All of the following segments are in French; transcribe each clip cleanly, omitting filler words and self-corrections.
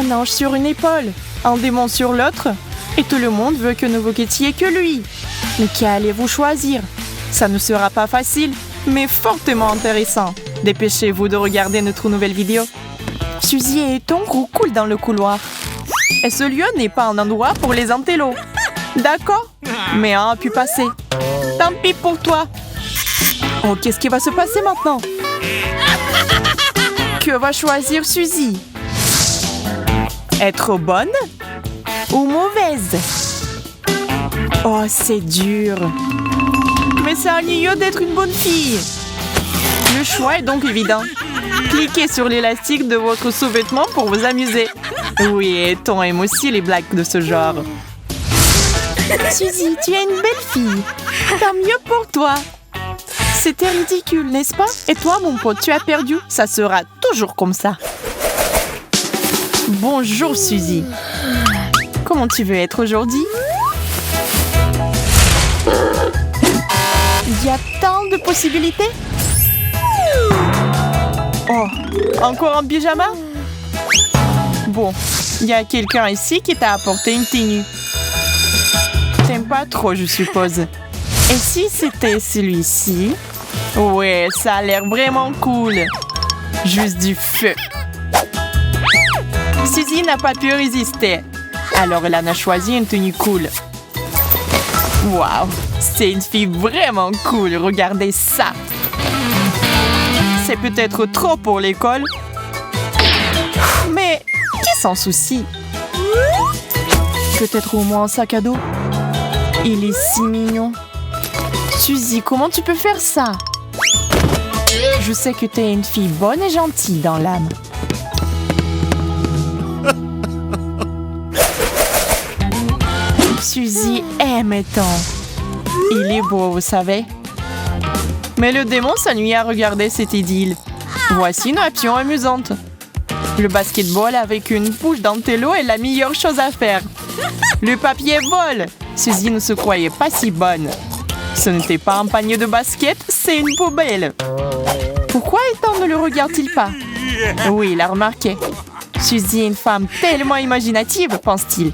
Un ange sur une épaule, un démon sur l'autre, et tout le monde veut que ne vous quittiez que lui. Mais qui allez-vous choisir? Ça ne sera pas facile, mais fortement intéressant. Dépêchez-vous de regarder notre nouvelle vidéo. Suzy et Tongrou coulent dans le couloir. Et ce lieu n'est pas un endroit pour les intellos. D'accord, mais un a pu passer. Tant pis pour toi. Oh, qu'est-ce qui va se passer maintenant? Que va choisir Suzy? Être bonne ou mauvaise? Oh, c'est dur. Mais c'est ennuyeux d'être une bonne fille. Le choix est donc évident. Cliquez sur l'élastique de votre sous-vêtement pour vous amuser. Oui, et Ton aime aussi les blagues de ce genre. Suzy, tu es une belle fille. Tant mieux pour toi. C'était ridicule, n'est-ce pas? Et toi, mon pote, tu as perdu. Ça sera toujours comme ça. Bonjour, Suzy. Comment tu veux être aujourd'hui? Il y a tant de possibilités. Oh, encore en pyjama? Bon, il y a quelqu'un ici qui t'a apporté une tenue. T'aimes pas trop, je suppose. Et si c'était celui-ci? Ouais, ça a l'air vraiment cool. Juste du feu. Suzy n'a pas pu résister. Alors elle en a choisi une tenue cool. Waouh, c'est une fille vraiment cool. Regardez ça. C'est peut-être trop pour l'école. Mais qui s'en soucie? Peut-être au moins un sac à dos. Il est si mignon. Suzy, comment tu peux faire ça? Je sais que t'es une fille bonne et gentille dans l'âme. Suzy aime tant. Il est beau, vous savez. Mais le démon s'ennuie à regarder cette idylle. Voici une option amusante. Le basketball avec une bouche d'intello est la meilleure chose à faire. Le papier vole. Suzy ne se croyait pas si bonne. Ce n'était pas un panier de basket, c'est une poubelle. Pourquoi Ethan ne le regarde-t-il pas? Oui, il a remarqué. Suzy est une femme tellement imaginative, pense-t-il.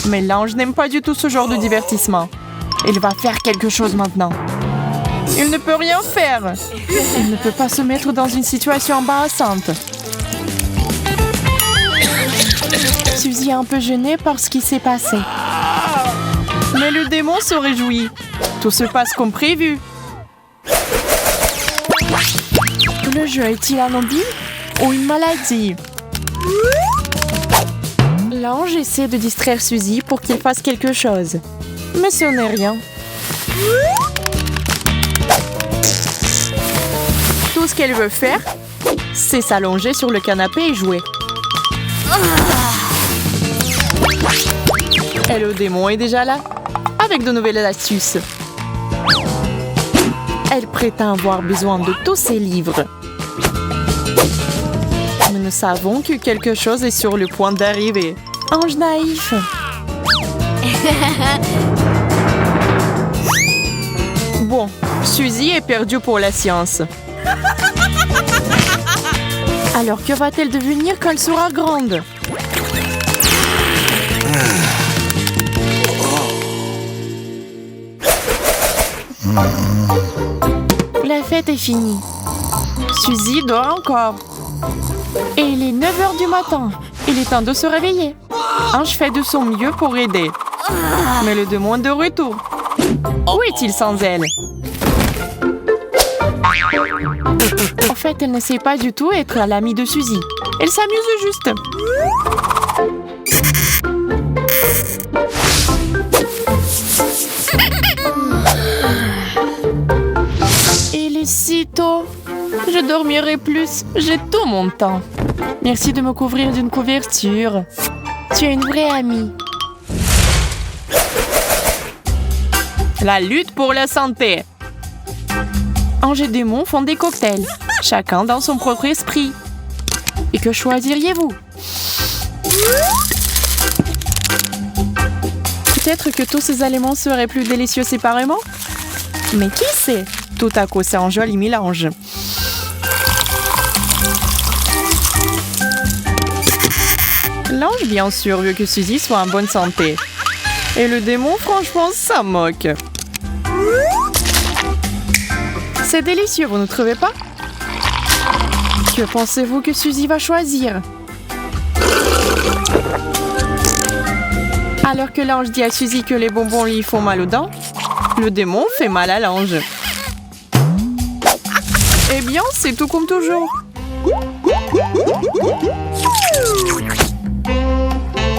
Mais l'ange n'aime pas du tout ce genre de divertissement. Il va faire quelque chose maintenant. Il ne peut rien faire. Il ne peut pas se mettre dans une situation embarrassante. Suzy est un peu gênée par ce qui s'est passé. Mais le démon se réjouit. Tout se passe comme prévu. Le jeu est-il un hobby ou une maladie? L'ange essaie de distraire Suzy pour qu'il fasse quelque chose. Mais ce n'est rien. Tout ce qu'elle veut faire, c'est s'allonger sur le canapé et jouer. Et le démon est déjà là, avec de nouvelles astuces. Elle prétend avoir besoin de tous ses livres. Nous savons que quelque chose est sur le point d'arriver. Ange naïf. Bon, Suzy est perdue pour la science. Alors que va-t-elle devenir quand elle sera grande? La fête est finie. Suzy dort encore. Et il est 9 h du matin. Il est temps de se réveiller. Ange fait de son mieux pour aider. Mais le démon est de retour. Où est-il sans elle? En fait, elle ne sait pas du tout être l'amie de Suzy. Elle s'amuse juste. Il est si tôt. Je dormirai plus. J'ai tout mon temps. Merci de me couvrir d'une couverture. Tu es une vraie amie. La lutte pour la santé. Ange et démon font des cocktails, chacun dans son propre esprit. Et que choisiriez-vous? Peut-être que tous ces aliments seraient plus délicieux séparément? Mais qui sait? Tout à coup, c'est un joli mélange. L'ange, bien sûr, veut que Suzy soit en bonne santé. Et le démon, franchement, ça moque. C'est délicieux, vous ne trouvez pas? Que pensez-vous que Suzy va choisir? Alors que l'ange dit à Suzy que les bonbons lui font mal aux dents, le démon fait mal à l'ange. Eh bien, c'est tout comme toujours.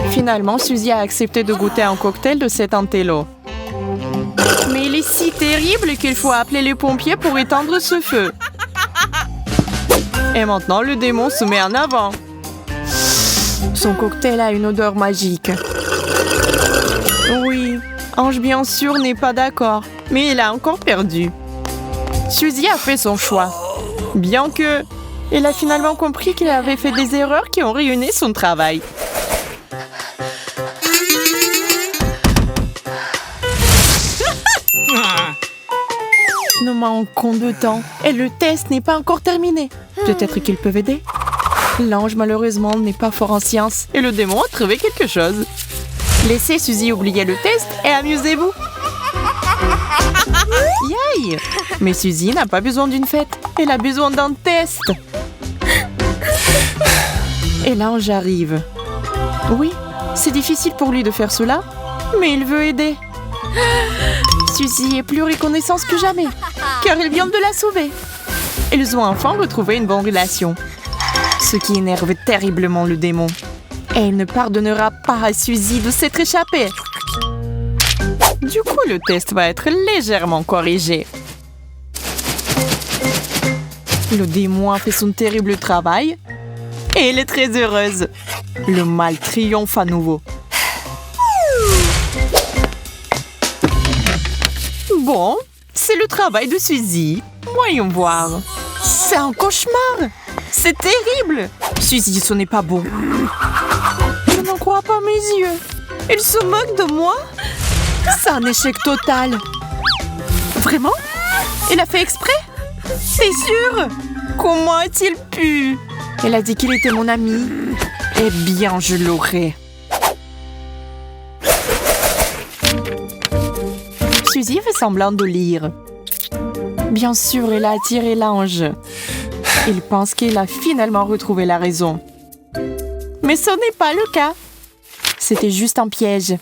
Finalement, Suzy a accepté de goûter un cocktail de cet intello. Mais il est si terrible qu'il faut appeler les pompiers pour éteindre ce feu. Et maintenant, le démon se met en avant. Son cocktail a une odeur magique. Oui, Ange bien sûr n'est pas d'accord, mais il a encore perdu. Suzy a fait son choix. Bien que, il a finalement compris qu'il avait fait des erreurs qui ont ruiné son travail. Nous manquons de temps et le test n'est pas encore terminé. Peut-être qu'ils peuvent aider. L'ange, malheureusement, n'est pas fort en sciences et le démon a trouvé quelque chose. Laissez Suzy oublier le test et amusez-vous. Yay! Mais Suzy n'a pas besoin d'une fête. Elle a besoin d'un test. Et l'ange arrive. Oui, c'est difficile pour lui de faire cela, mais il veut aider. Suzy est plus reconnaissante que jamais, car il vient de la sauver. Ils ont enfin retrouvé une bonne relation, ce qui énerve terriblement le démon. Et il ne pardonnera pas à Suzy de s'être échappée. Du coup, le test va être légèrement corrigé. Le démon a fait son terrible travail et elle est très heureuse. Le mal triomphe à nouveau. Bon, c'est le travail de Suzy. Voyons voir. C'est un cauchemar. C'est terrible. Suzy, ce n'est pas bon. Je n'en crois pas mes yeux. Il se moque de moi. C'est un échec total. Vraiment? Il a fait exprès? T'es sûr? Comment a-t-il pu? Elle a dit qu'il était mon ami. Eh bien, je l'aurai. Suzy fait semblant de lire. Bien sûr, elle a attiré l'ange. Il pense qu'il a finalement retrouvé la raison. Mais ce n'est pas le cas. C'était juste un piège.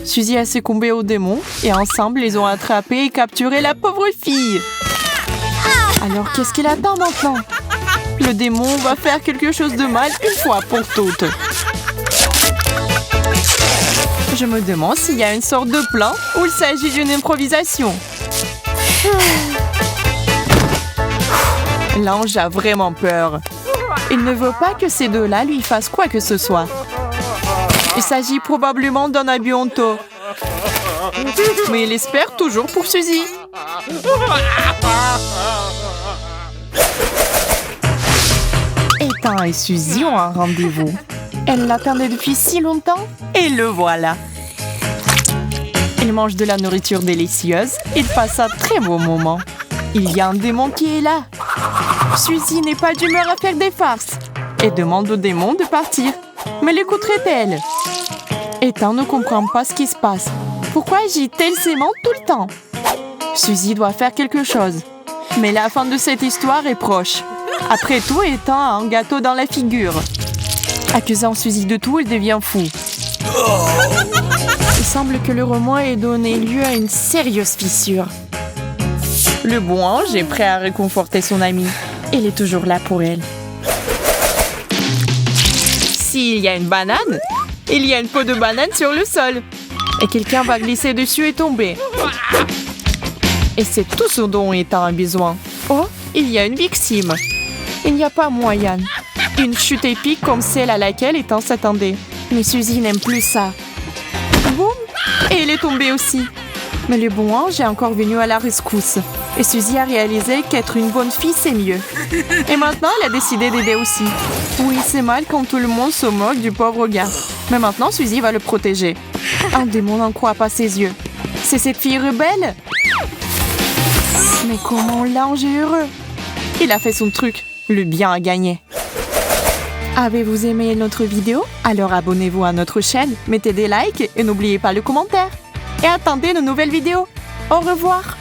Suzy a succombé au démon et ensemble, ils ont attrapé et capturé la pauvre fille. Alors, qu'est-ce qu'il attend maintenant? Le démon va faire quelque chose de mal une fois pour toutes. Je me demande s'il y a une sorte de plan ou il s'agit d'une improvisation. L'ange a vraiment peur. Il ne veut pas que ces deux-là lui fassent quoi que ce soit. Il s'agit probablement d'un abus honteux. Mais il espère toujours pour Suzy. Ethan et Suzy ont un rendez-vous. Elle l'attendait depuis si longtemps et le voilà. Il mange de la nourriture délicieuse. Il passe un très beau moment. Il y a un démon qui est là. Suzy n'est pas d'humeur à faire des farces et demande au démon de partir. Mais l'écouterait-elle? Ethan ne comprend pas ce qui se passe. Pourquoi agit-elle ses mains tout le temps? Suzy doit faire quelque chose. Mais la fin de cette histoire est proche. Après tout, Ethan a un gâteau dans la figure. Accusant Suzy de tout, il devient fou. Il semble que le remords ait donné lieu à une sérieuse fissure. Le bon ange est prêt à réconforter son amie. Il est toujours là pour elle. S'il y a une banane, il y a une peau de banane sur le sol. Et quelqu'un va glisser dessus et tomber. Et c'est tout ce dont Ethan a besoin. Oh, il y a une victime. Il n'y a pas moyen. Une chute épique comme celle à laquelle Ethan s'attendait. Mais Suzy n'aime plus ça. Boum! Et elle est tombée aussi. Mais le bon ange est encore venu à la rescousse. Et Suzy a réalisé qu'être une bonne fille, c'est mieux. Et maintenant, elle a décidé d'aider aussi. Oui, c'est mal quand tout le monde se moque du pauvre gars. Mais maintenant, Suzy va le protéger. Un démon n'en croit pas ses yeux. C'est cette fille rebelle? Mais comment l'ange est heureux? Il a fait son truc. Le bien a gagné. Avez-vous aimé notre vidéo? Alors abonnez-vous à notre chaîne, mettez des likes et n'oubliez pas le commentaire. Et attendez de nouvelles vidéos. Au revoir!